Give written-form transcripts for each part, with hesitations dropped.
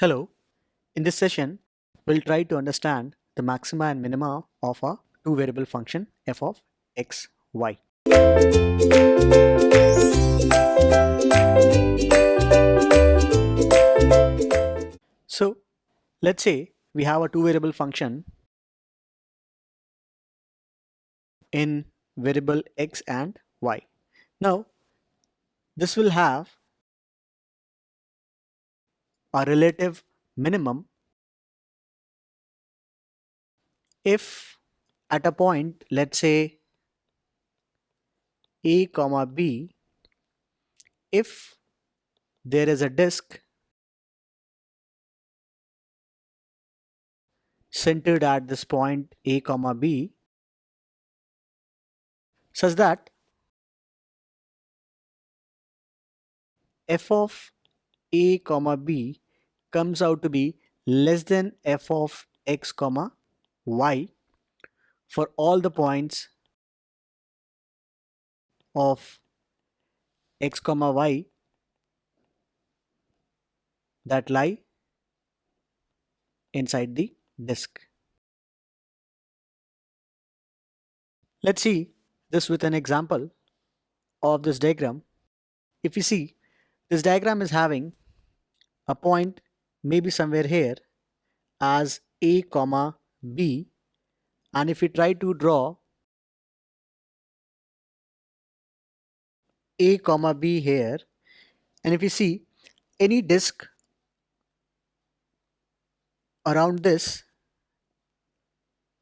Hello, in this session, we'll try to understand the maxima and minima of a two variable function f of x, y. So, let's say we have a two variable function in variable x and y. Now, this will have a relative minimum if at a point, let's say a comma b, if there is a disk centered at this point a comma b such that f of a comma b comes out to be less than f of x comma y for all the points of x comma y that lie inside the disk. Let's see this with an example of this diagram. If you see, this diagram is having a point maybe somewhere here as a comma b, and if we try to draw a comma b here, and if you see any disk around this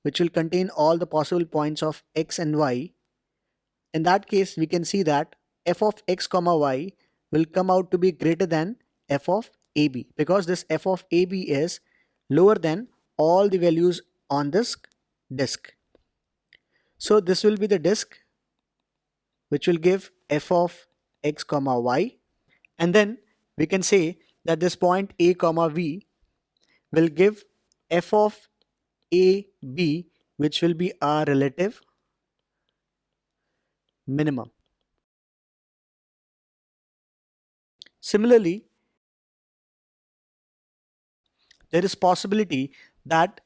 which will contain all the possible points of x and y, in that case we can see that f of x comma y will come out to be greater than f of ab, because this f of ab is lower than all the values on this disk. So this will be the disk which will give f of x comma y, and then we can say that this point a comma v will give f of a b, which will be our relative minimum. Similarly, there is possibility that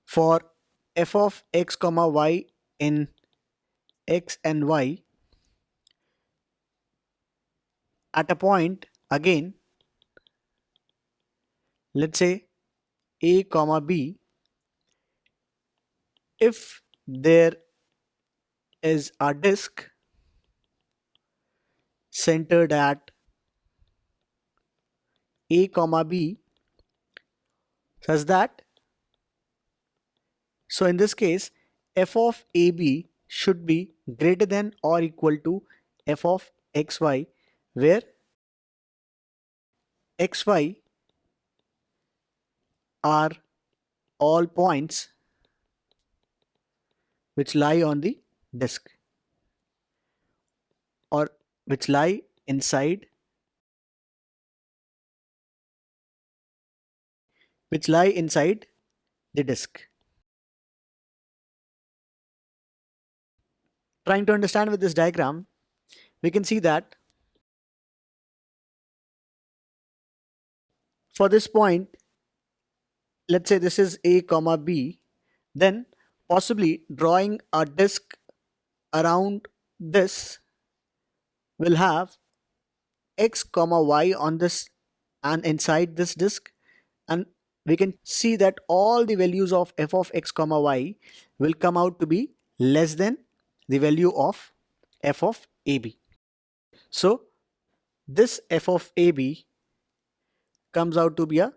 for f of x comma y in x and y, at a point again, let's say a comma b, if there is a disk centered at a comma b such that, so in this case f of ab should be greater than or equal to f of xy, where xy are all points which lie on the disk or which lie inside the disk. Trying to understand with this diagram, we can see that for this point, let's say this is a comma b, then possibly drawing a disk around this will have x comma y on this and inside this disk, and we can see that all the values of f of x comma y will come out to be less than the value of f of ab. So this f of ab comes out to be a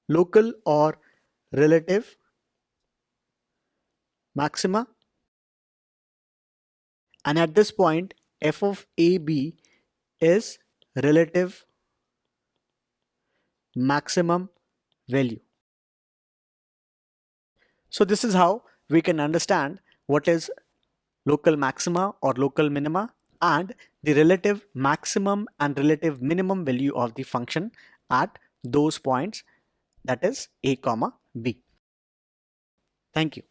local or relative maxima, and at this point f of ab is relative maximum value. So this is how we can understand what is local maxima or local minima and the relative maximum and relative minimum value of the function at those points, that is a comma b. Thank you.